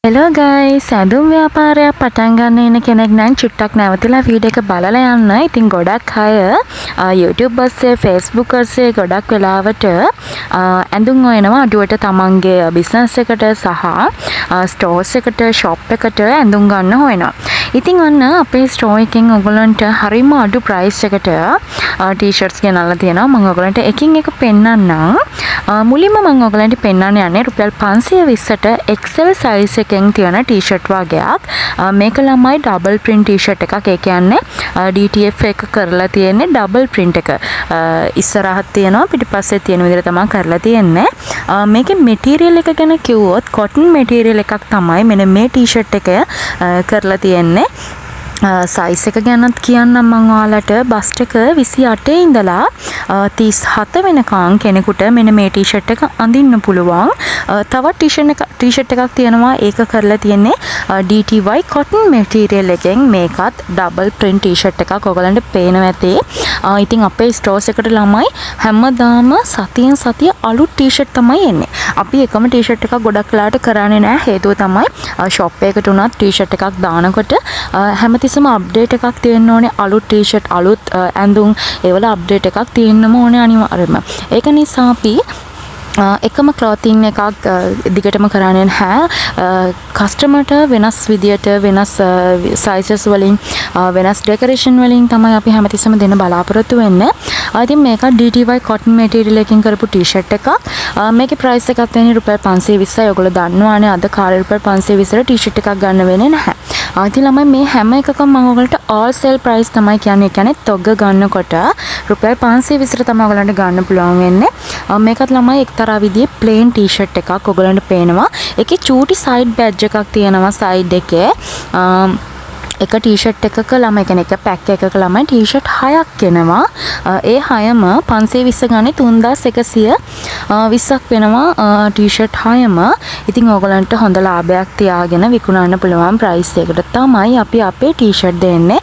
Hello guys, ඇඳුම් ව්‍යාපාරයක් පටන් ගන්න ඉන්න කෙනෙක් නම් චුට්ටක් නැවතිලා වීඩියෝ එක බලලා යන්න. ඉතින් ගොඩක් අය YouTube ඔස්සේ Facebook ඔස්සේ ගොඩක් වෙලාවට ඇඳුම් හොයනවා අඩුවට තමන්ගේ බිස්නස් එකට සහ ස්ටෝර්ස් එකට ෂොප් එකට ඇඳුම් ගන්න හොයනවා. ඉතින් ඔන්න අපේ ස්ටෝර් එකෙන් ඔයගොල්ලන්ට හරිම අඩු ප්‍රයිස් එකට ටී-ෂර්ට්ස් ගෙනල්ලා තියෙනවා. මම ඔයගොල්ලන්ට එකින් එක පෙන්නන්නම්. මුලින්ම මම ඔයගොල්ලන්ට පෙන්නන්න යන්නේ රුපියල් 520ට XL size එකෙන් තියෙන ටී-ෂර්ට් වගේක්. මේක ළමයි ඩබල් print ටී-ෂර්ට් එකක්. ඒ කියන්නේ DTF එක කරලා තියෙන්නේ ඩබල් print එක. ඉස්සරහත් තියෙනවා පිටිපස්සේ තියෙන විදිහට තමයි කරලා තියෙන්නේ. මේකේ මැටීරියල් එක ගැන කිව්වොත් cotton මැටීරියල් එකක් තමයි මෙන්න මේ ටී-ෂර්ට් එක කරලා තියෙන්නේ. සයිස් එක ගැනත් කියන්නම් මම ඔයාලට. බස්ට් එක 28 ඉඳලා 37 වෙනකන් කෙනෙකුට මෙන්න මේ ටී-ෂර්ට් එක අඳින්න පුළුවන්. තවත් ටී-ෂර්ට් එකක් තියෙනවා. ඒක කරලා තියෙන්නේ DTY cotton material එකෙන්. මේකත් ඩබල් print ටී-ෂර්ට් එකක්. ඔයගලන්ට පේනවා ඇති. ඉතින් අපේ ස්ටෝර්ස් එකට ළමයි හැමදාම සතියෙන් සතිය අලුත් ටී-ෂර්ට් තමයි එන්නේ. අපි එකම ටී-ෂර්ට් එකක් ගොඩක් වෙලාට කරන්නේ නැහැ. හේතුව තමයි ෂොප් එකකට උනත් ටී-ෂර්ට් එකක් දානකොට හැමතිස්සම අප්ඩේට් එකක් තියෙන්න ඕනේ. අලුත් ටී-ෂර්ට් අලුත් ඇඳුම් ඒවල අප්ඩේට් එකක් තියෙන්නම ඕනේ අනිවාර්යයෙන්ම. ඒක නිසා අපි එකම ක්ලෝතින් එකක් දිගටම කරන්නේ නැහැ. කස්ටමර්ට වෙනස් විදියට වෙනස් සයිසස් වලින් වෙනස් ඩෙකරේෂන් වලින් තමයි අපි හැමතිස්සම දෙන්න බලාපොරොත්තු වෙන්නේ. ඉතින් මේක DTY cotton material එකකින් කරපු ටී-ෂර්ට් එකක්. මේකේ ප්‍රයිස් එකක් තියෙන්නේ රුපියල් 520යි. ඔයගොල්ලෝ දන්නවානේ අද කාලේ රුපියල් 520ට ටී-ෂර්ට් එකක් ගන්න වෙන්නේ නැහැ. ඉතින් ළමයි මේ හැම එකකම මම ඔයගොල්ලන්ට all sale price තමයි කියන්නේ. ඒ කියන්නේ තොග ගන්නකොට රුපියල් 520ට තමයි ඔයගොල්ලන්ට ගන්න පුළුවන් වෙන්නේ. මේකත් ළමයි එක්තරා විදිහේ plain t-shirt එකක් ඔයගොල්ලන්ට පේනවා. ඒකේ චූටි side badge එකක් තියෙනවා side එකේ. එක ටී-ෂර්ට් එකක ළමයි කියන්නේ එක පැක් එකක ළමයි ටී-ෂර්ට් 6ක් එනවා. ඒ 6ම 520 ගානේ 3120ක් වෙනවා ටී-ෂර්ට් 6ම. ඉතින් ඕගලන්ට හොඳ ලාභයක් තියාගෙන විකුණන්න පුළුවන් ප්‍රයිස් එකකට තමයි අපි අපේ ටී-ෂර්ට් දෙන්නේ.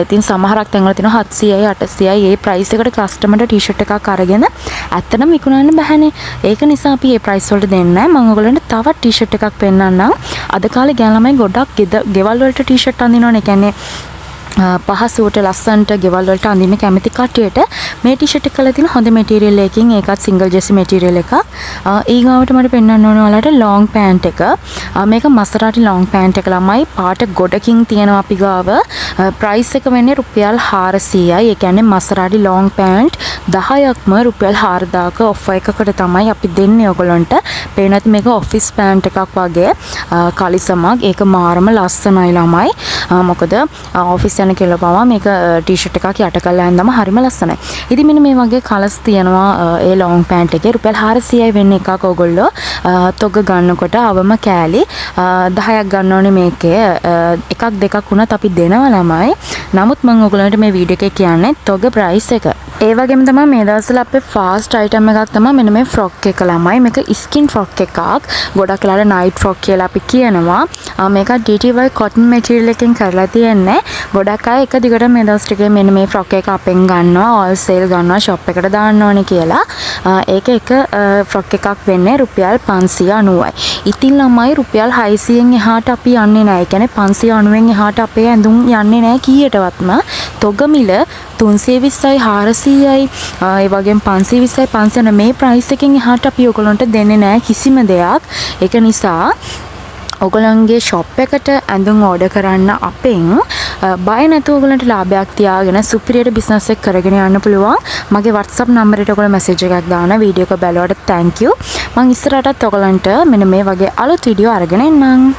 ඉතින් සමහරක් තැන්වල තියෙනවා 700යි 800යි ඒ ප්‍රයිස් එකට කස්ටමර්ට ටී-ෂර්ට් එකක් අරගෙන ඇත්තටම විකුණන්න බෑනේ. ඒක නිසා අපි මේ ප්‍රයිස් වලට දෙන්නේ නැහැ. මම ඔයගලන්ට තවත් ටී-ෂර්ට් එකක් පෙන්නන්නම්. අද කාලේ ගෑන ළමයි ගොඩක් ගෙවල් වලට ටී-ෂර්ට් අඳිනවනේ. කියන්නේ පහසුවට ලස්සන්ට ගෙවල් වලට අඳින්න කැමති කට්ටියට මේ ටී-ෂර්ට් එක කරලා තියෙන හොඳ මැටීරියල් එකකින්. ඒකත් සිංගල් ජෙසි මැටීරියල් එකක්. ඊගාවට මට පෙන්වන්න ඕන ඔයාලට ලොන්ග් පෑන්ට් එක. මේක මසරාටි ලොන්ග් පෑන්ට් එක ළමයි පාට ගොඩකින් තියෙනවා අපි ගාව. ප්‍රයිස් එක වෙන්නේ රුපියල් 400යි. ඒ කියන්නේ මසරාටි ලොන්ග් පෑන්ට් 10ක්ම රුපියල් 4000ක ඔෆර් එකකට තමයි අපි දෙන්නේ ඔයගොල්ලන්ට. පේනත් මේක ඔෆිස් පෑන්ට් එකක් වගේ කලිසමක්. ඒක මාරම ලස්සනයි ළමයි. මොකද ඔෆිස් යන කියලා පවා මේක ටී-ෂර්ට් එකක් යට කරලා ඇඳම හරිම ලස්සනයි. ඉතින් මෙන්න මේ වගේ කලර්ස් තියෙනවා ඒ ලොන්ග් පෑන්ට් එකේ. රුපියල් 400යි වෙන්නේ එකක් ඔයගොල්ලෝ තොග ගන්නකොට අවම කෑලි 10ක් ගන්න ඕනේ මේකේ. එකක් දෙකක් වුණත් අපි දෙනවා ළමයි. නමුත් මම ඔයගොල්ලන්ට මේ වීඩියෝ එකේ කියන්නේ තොග ප්‍රයිස් එක. ඒ වගේම තමයි මේ දවස්වල අපේ ෆාස්ට් අයිටම් එකක් තමයි මෙන්න මේ ෆ්‍රොක් එක ළමයි. මේක ස්කින් ෆ්‍රොක් එකක්. ගොඩක් වෙලාවට නයිට් ෆ්‍රොක් කියලා අපි කියනවා. මේක DTY cotton material එකෙන් කරලා තියෙන්නේ. ගොඩක් අය එක දිගට මේ දවස් ටිකේ මෙන්න මේ ෆ්‍රොක් එක අපෙන් ගන්නවා, all sale ගන්නවා, shop එකට දාන්න ඕනේ කියලා. ඒක එක ෆ්‍රොක් එකක් වෙන්නේ රුපියල් 590යි. ඉතින් ළමයි රුපියල් 600න් එහාට අපි යන්නේ නැහැ. ඒ කියන්නේ 590න් එහාට අපේ ඇඳුම් යන්නේ නැහැ කීයටවත්ම. තොග මිල 320යි 400යි ඒ වගේම 520යි 500 මේ ප්‍රයිස් එකෙන් එහාට අපි ඔයගොල්ලන්ට දෙන්නේ නැහැ කිසිම දෙයක්. ඒක නිසා ඔයගොල්ලන්ගේ shop එකට ඇඳුම් order කරන්න අපෙන් බය නැතුව ඔයගොල්ලන්ට ලාභයක් තියාගෙන සුපිරියට business එක කරගෙන යන්න පුළුවන්. මගේ WhatsApp number එකට ඔයගොල්ලෝ message එකක් දාන්න. වීඩියෝ එක බලවට thank you. මම ඉස්සරහටත් ඔයගොල්ලන්ට මෙන්න මේ වගේ අලුත් වීඩියෝ අරගෙන එන්නම්.